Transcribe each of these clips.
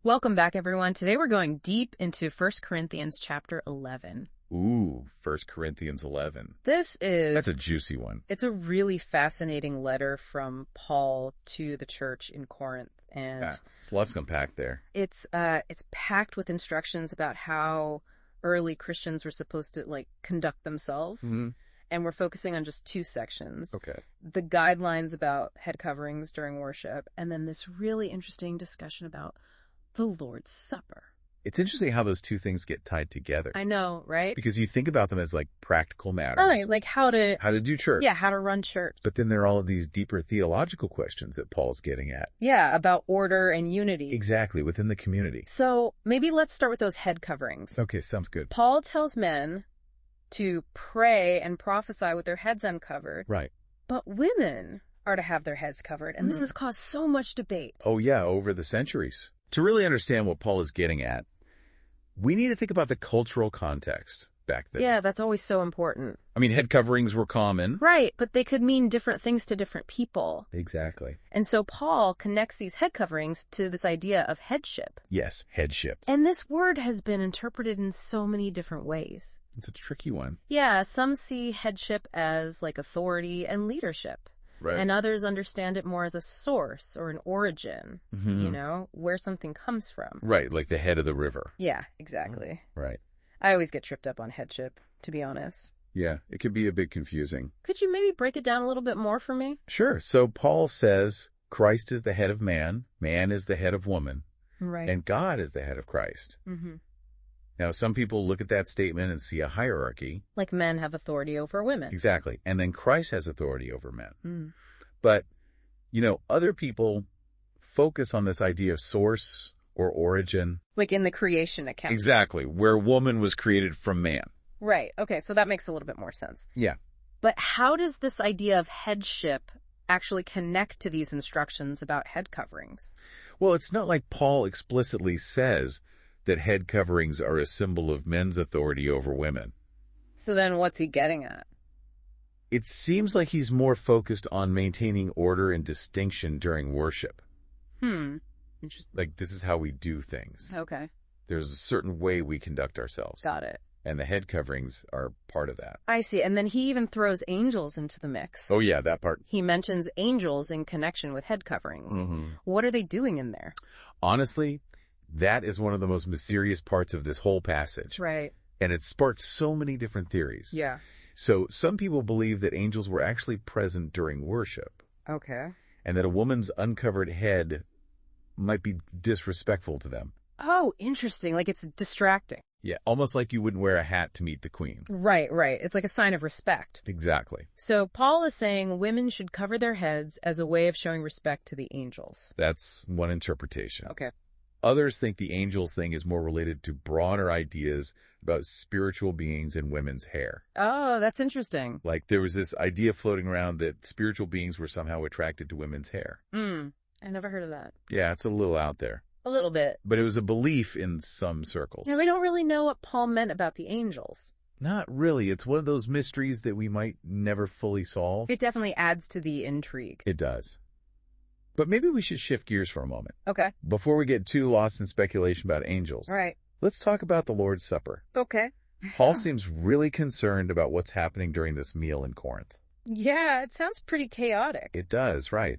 Welcome back, everyone. Today we're going deep into 1 Corinthians chapter 11. Ooh, 1 Corinthians 11. That's a juicy one. It's a really fascinating letter from Paul to the church in Corinth. And Yeah, there's lots to unpack there. it's packed with instructions about how early Christians were supposed to conduct themselves. Mm-hmm. And we're focusing on just two sections. Okay. The guidelines about head coverings during worship, and then this really interesting discussion about the Lord's Supper. It's interesting how those two things get tied together. I know, right? Because you think about them as like practical matters. Right, like how to do church. Yeah, how to run church. But then there are all of these deeper theological questions that Paul's getting at. Yeah, about order and unity. Exactly, within the community. So maybe let's start with those head coverings. Okay, sounds good. Paul tells men to pray and prophesy with their heads uncovered. Right. But women are to have their heads covered. And this has caused so much debate. Oh yeah, over the centuries. To really understand what Paul is getting at, we need to think about the cultural context back then. Yeah, that's always so important. I mean, head coverings were common. Right, but they could mean different things to different people. Exactly. And so Paul connects these head coverings to this idea of headship. Yes, headship. And this word has been interpreted in so many different ways. It's a tricky one. Yeah, some see headship as like authority and leadership. Right. And others understand it more as a source or an origin, where something comes from. Right, like the head of the river. Yeah, exactly. Right. I always get tripped up on headship, to be honest. Yeah, it can be a bit confusing. Could you maybe break it down a little bit more for me? Sure. So Paul says Christ is the head of man, man is the head of woman, Right. and God is the head of Christ. Mm-hmm. Now, some people look at that statement and see a hierarchy. Like men have authority over women. Exactly. And then Christ has authority over men. Mm. But, other people focus on this idea of source or origin. Like in the creation account. Exactly. Where woman was created from man. Right. Okay, so that makes a little bit more sense. Yeah. But how does this idea of headship actually connect to these instructions about head coverings? Well, it's not like Paul explicitly says that head coverings are a symbol of men's authority over women. So then what's he getting at? It seems like he's more focused on maintaining order and distinction during worship. Interesting. Like, this is how we do things. Okay. There's a certain way we conduct ourselves. Got it. And the head coverings are part of that. I see. And then he even throws angels into the mix. Oh, yeah, that part. He mentions angels in connection with head coverings. Mm-hmm. What are they doing in there? Honestly, that is one of the most mysterious parts of this whole passage. Right. And it sparked so many different theories. Yeah. So some people believe that angels were actually present during worship. Okay. And that a woman's uncovered head might be disrespectful to them. Oh, interesting. Like it's distracting. Yeah, almost like you wouldn't wear a hat to meet the queen. Right. It's like a sign of respect. Exactly. So Paul is saying women should cover their heads as a way of showing respect to the angels. That's one interpretation. Okay. Others think the angels thing is more related to broader ideas about spiritual beings and women's hair. Oh, that's interesting. Like there was this idea floating around that spiritual beings were somehow attracted to women's hair. I never heard of that. Yeah, it's a little out there. A little bit. But it was a belief in some circles. Yeah, we don't really know what Paul meant about the angels. Not really. It's one of those mysteries that we might never fully solve. It definitely adds to the intrigue. It does. But maybe we should shift gears for a moment. Okay. Before we get too lost in speculation about angels, All right. let's talk about the Lord's Supper. Okay. Paul seems really concerned about what's happening during this meal in Corinth. Yeah, it sounds pretty chaotic. It does, right.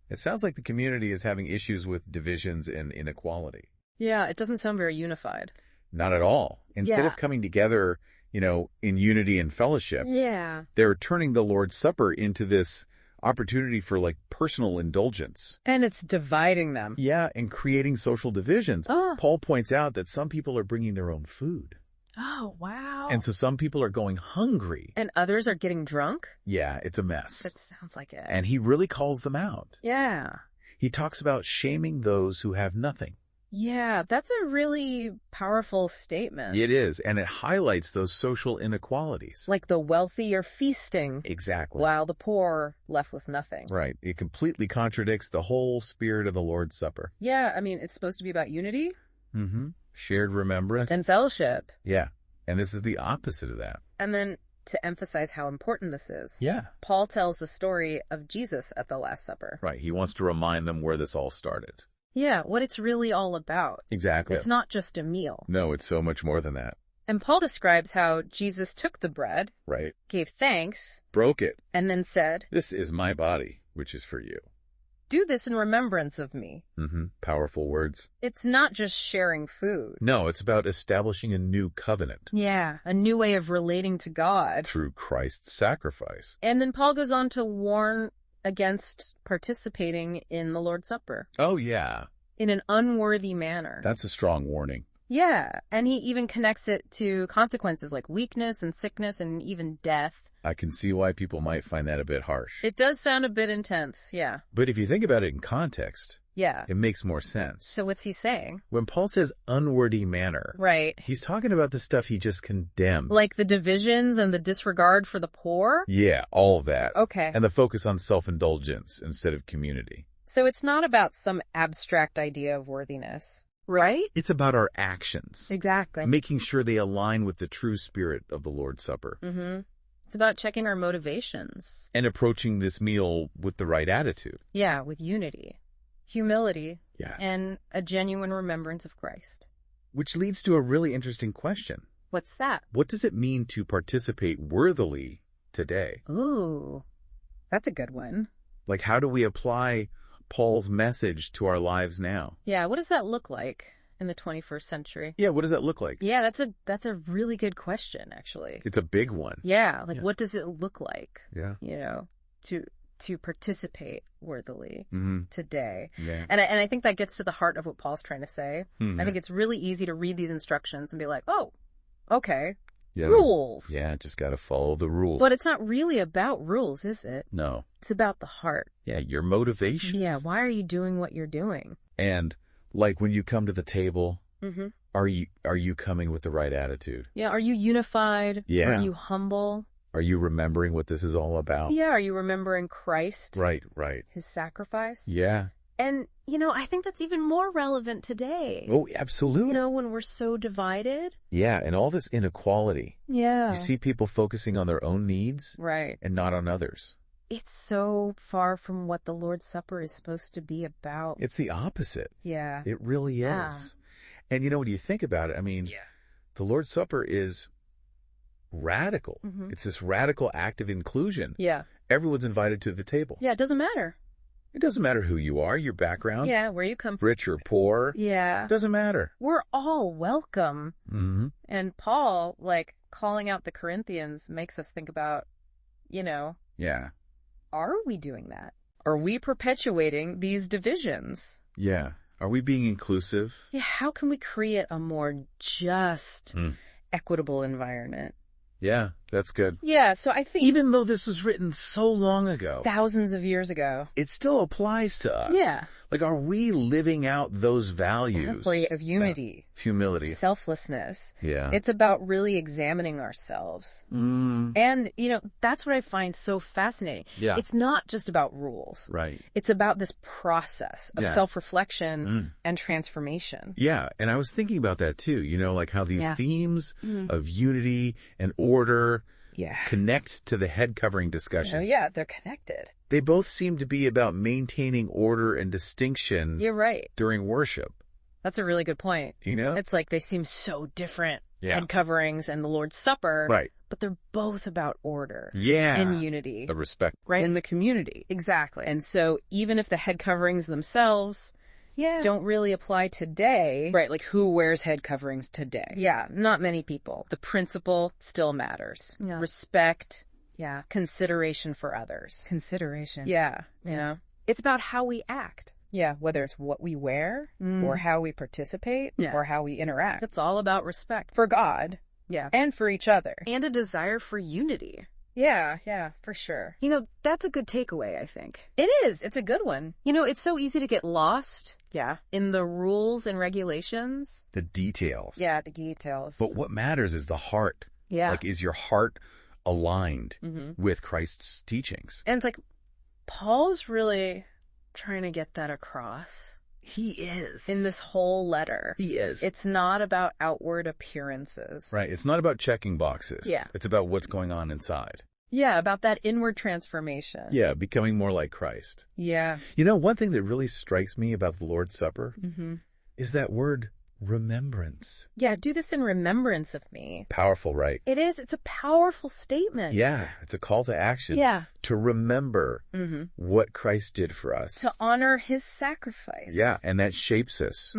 It sounds like the community is having issues with divisions and inequality. Yeah, it doesn't sound very unified. Not at all. Instead Yeah. of coming together, in unity and fellowship, Yeah. they're turning the Lord's Supper into this opportunity for personal indulgence. And it's dividing them. Yeah, and creating social divisions. Oh. Paul points out that some people are bringing their own food. Oh, wow. And so some people are going hungry. And others are getting drunk? Yeah, it's a mess. That sounds like it. And he really calls them out. Yeah. He talks about shaming those who have nothing. Yeah, that's a really powerful statement. It is, and it highlights those social inequalities. Like the wealthy are feasting, Exactly. while the poor left with nothing. Right. It completely contradicts the whole spirit of the Lord's Supper. Yeah, I mean, it's supposed to be about unity Mm-hmm. Shared remembrance. and fellowship. Yeah. And this is the opposite of that. And then, to emphasize how important this is, Yeah. Paul tells the story of Jesus at the Last Supper. Right. He wants to remind them where this all started. Yeah, what it's really all about. Exactly. It's not just a meal. No, it's so much more than that. And Paul describes how Jesus took the bread, Right. gave thanks, Broke it. and then said, This is my body, which is for you. "Do this in remembrance of me." Powerful words. It's not just sharing food. No, it's about establishing a new covenant Yeah, a new way of relating to God. through Christ's sacrifice. And then Paul goes on to warn against participating in the Lord's Supper Oh, yeah. in an unworthy manner. That's a strong warning. Yeah, and he even connects it to consequences like weakness and sickness and even death. I can see why people might find that a bit harsh. It does sound a bit intense, yeah. But if you think about it in context, Yeah. it makes more sense. So what's he saying? When Paul says unworthy manner, Right. he's talking about the stuff he just condemned. Like the divisions and the disregard for the poor? Yeah, all of that. Okay. And the focus on self-indulgence instead of community. So it's not about some abstract idea of worthiness. Right? It's about our actions, Exactly. making sure they align with the true spirit of the Lord's Supper, It's about checking our motivations. and approaching this meal with the right attitude. Yeah, with unity, humility, Yeah. and a genuine remembrance of Christ. Which leads to a really interesting question. What's that? What does it mean to participate worthily today? Ooh, that's a good one. Like, how do we apply Paul's message to our lives now? Yeah, what does that look like in the 21st century? Yeah, what does that look like? Yeah, that's a really good question, actually. It's a big one. Yeah, like Yeah. what does it look like, Yeah. to participate worthily Mm-hmm. today? Yeah. And I think that gets to the heart of what Paul's trying to say. I think it's really easy to read these instructions and be like, oh, okay, Yeah. rules. Yeah, just got to follow the rules. But it's not really about rules, is it? No. It's about the heart. Yeah, your motivation. Yeah, why are you doing what you're doing? And like when you come to the table, Mm-hmm. are you coming with the right attitude? Yeah, are you unified? Yeah. Are you humble? Are you remembering what this is all about? Yeah, are you remembering Christ? Right, right. His sacrifice? Yeah. And, I think that's even more relevant today. Oh, absolutely. When we're so divided. Yeah, and all this inequality. Yeah. You see people focusing on their own needs Right. and not on others. It's so far from what the Lord's Supper is supposed to be about. It's the opposite. Yeah. It really is. Yeah. And when you think about it, I mean, the Lord's Supper is radical. Mhm. It's this radical act of inclusion. Yeah. Everyone's invited to the table. Yeah, it doesn't matter. It doesn't matter who you are, your background, Yeah, where you come from. rich or poor. Yeah. It doesn't matter. We're all welcome. Mm-hmm. And Paul, calling out the Corinthians makes us think about, Yeah. are we doing that? Are we perpetuating these divisions? Yeah. Are we being inclusive? Yeah, how can we create a more just, Mm. equitable environment? Yeah, that's good. Yeah, so I think Even though this was written so long ago, thousands of years ago. it still applies to us. Yeah. Like, are we living out those values? Of unity, Humility. selflessness. Yeah. It's about really examining ourselves. Mm. And, that's what I find so fascinating. Yeah. It's not just about rules. Right. It's about this process of Yeah. self-reflection and transformation. Yeah, and I was thinking about that too, like how these Yeah. themes of unity and order Yeah. connect to the head covering discussion. Yeah, they're connected. They both seem to be about maintaining order and distinction You're right. during worship, That's a really good point. It's like they seem so different. Yeah. Head coverings and the Lord's Supper. Right. But they're both about order. Yeah. And unity. The respect. Right. In the community. Exactly. And so even if the head coverings themselves don't really apply today. Right, like who wears head coverings today? Yeah, not many people. The principle still matters. Yeah. Respect. Yeah. Consideration for others. Consideration. Yeah. It's about how we act. Yeah, whether it's what we wear or how we participate or how we interact. It's all about respect for God. Yeah. And for each other. And a desire for unity. Yeah, for sure. That's a good takeaway, I think. It is. It's a good one. It's so easy to get lost. Yeah. In the rules and regulations. The details. Yeah, the details. But what matters is the heart. Yeah. Like, is your heart aligned with Christ's teachings? And it's like, Paul's really trying to get that across. He is. In this whole letter. He is. It's not about outward appearances. Right. It's not about checking boxes. Yeah. It's about what's going on inside. Yeah, about that inward transformation. Yeah, becoming more like Christ. Yeah. You know, one thing that really strikes me about the Lord's Supper is that word remembrance. Yeah, do this in remembrance of me. Powerful, right? It is. It's a powerful statement. Yeah, it's a call to action. Yeah. To remember what Christ did for us. To honor his sacrifice. Yeah, and that shapes us.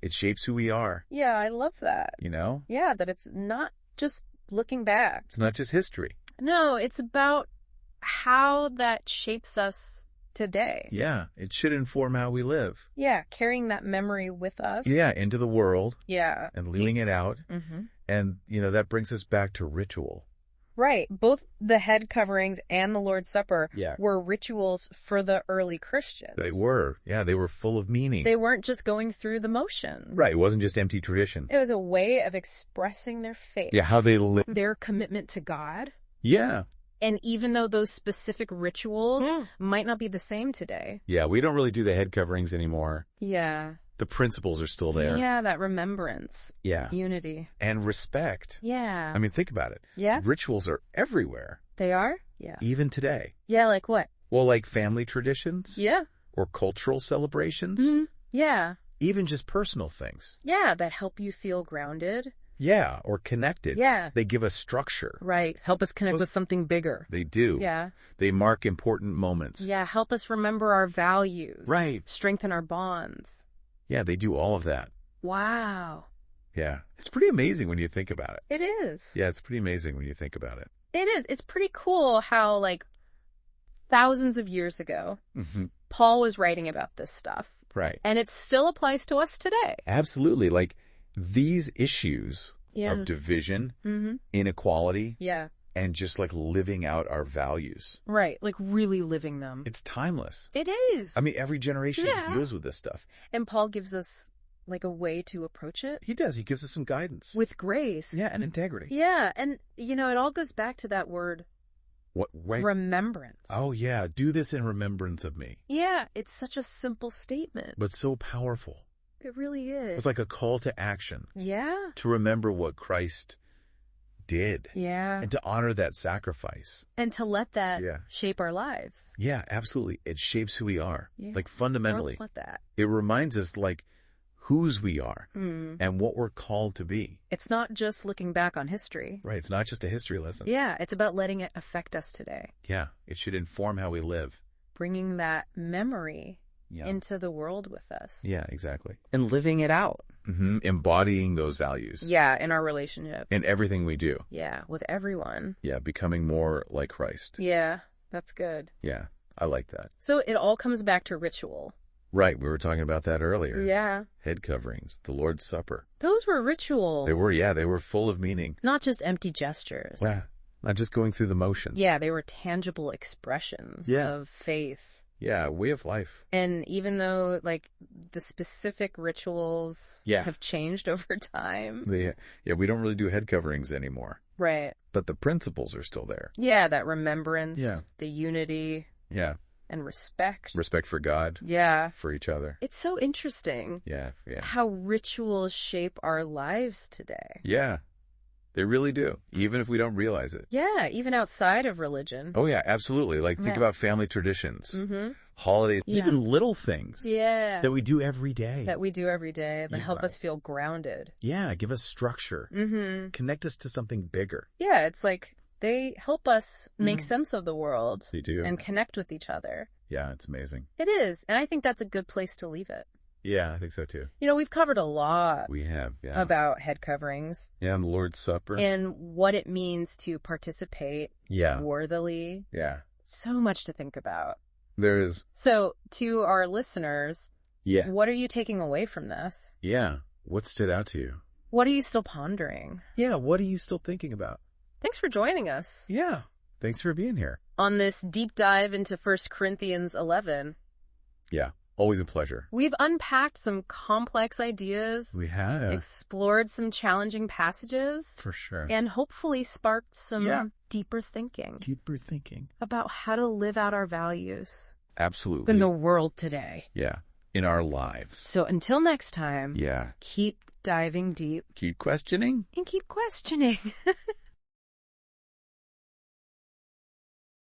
It shapes who we are. Yeah, I love that. You know? Yeah, that it's not just looking back. It's not just history. No, it's about how that shapes us today. Yeah, it should inform how we live. Yeah, carrying that memory with us. Yeah, into the world. Yeah. And leaving it out. And, you know, that brings us back to ritual. Right. Both the head coverings and the Lord's Supper were rituals for the early Christians. They were. Yeah, they were full of meaning. They weren't just going through the motions. Right, it wasn't just empty tradition. It was a way of expressing their faith. Yeah, how they lived. Their commitment to God. Yeah. And even though those specific rituals might not be the same today. Yeah, we don't really do the head coverings anymore. Yeah. The principles are still there. Yeah, that remembrance. Yeah. Unity. And respect. Yeah. I mean, think about it. Yeah. Rituals are everywhere. They are? Yeah. Even today. Yeah, like what? Well, like family traditions. Yeah. Or cultural celebrations. Yeah. Even just personal things. Yeah, that help you feel grounded. Yeah, or connected. Yeah. They give us structure. Right. Help us connect with something bigger. They do. Yeah. They mark important moments. Yeah, help us remember our values. Right. Strengthen our bonds. Yeah, they do all of that. Wow. Yeah. It's pretty amazing when you think about it. It is. Yeah, it's pretty amazing when you think about it. It is. It's pretty cool how, like, thousands of years ago, Paul was writing about this stuff. Right. And it still applies to us today. Absolutely. Like, these issues of division, inequality, and just like living out our values. Right. Like really living them. It's timeless. It is. I mean, every generation deals with this stuff. And Paul gives us like a way to approach it. He does. He gives us some guidance. With grace. Yeah, and integrity. Yeah. And, you know, it all goes back to that word. What? Right. Remembrance. Oh, yeah. Do this in remembrance of me. Yeah. It's such a simple statement. But so powerful. It really is. It's like a call to action. Yeah. To remember what Christ did. Yeah. And to honor that sacrifice. And to let that shape our lives. Yeah, absolutely. It shapes who we are. Yeah. Like fundamentally. Let that. It reminds us like whose we are and what we're called to be. It's not just looking back on history. Right. It's not just a history lesson. Yeah. It's about letting it affect us today. Yeah. It should inform how we live. Bringing that memory into the world with us. Yeah, exactly. And living it out. Embodying those values. Yeah, in our relationship. In everything we do. Yeah, with everyone. Yeah, becoming more like Christ. Yeah, that's good. Yeah, I like that. So it all comes back to ritual. Right, we were talking about that earlier. Yeah. Head coverings, the Lord's Supper. Those were rituals. They were, yeah, they were full of meaning. Not just empty gestures. Yeah, not just going through the motions. Yeah, they were tangible expressions of faith. Yeah, way of life. And even though, like, the specific rituals have changed over time. Yeah, we don't really do head coverings anymore. Right. But the principles are still there. Yeah, that remembrance, the unity. Yeah. And respect. Respect for God. Yeah. For each other. It's so interesting. Yeah. How rituals shape our lives today. Yeah. They really do, even if we don't realize it. Yeah, even outside of religion. Oh, yeah, absolutely. Like, think about family traditions, holidays, even little things that we do every day. That help us feel grounded. Yeah, give us structure. Connect us to something bigger. Yeah, it's like they help us make sense of the world. They do. And connect with each other. Yeah, it's amazing. It is. And I think that's a good place to leave it. Yeah, I think so too. You know, we've covered a lot. We have, about head coverings. Yeah, and the Lord's Supper. And what it means to participate worthily. Yeah. So much to think about. There is. So, to our listeners, what are you taking away from this? Yeah. What stood out to you? What are you still pondering? Yeah, what are you still thinking about? Thanks for joining us. Yeah. Thanks for being here. On this deep dive into 1 Corinthians 11. Yeah. Always a pleasure. We've unpacked some complex ideas. We have. Explored some challenging passages. For sure. And hopefully sparked some deeper thinking. About how to live out our values. Absolutely. In the world today. Yeah. In our lives. So until next time. Yeah. Keep diving deep. Keep questioning. And keep questioning.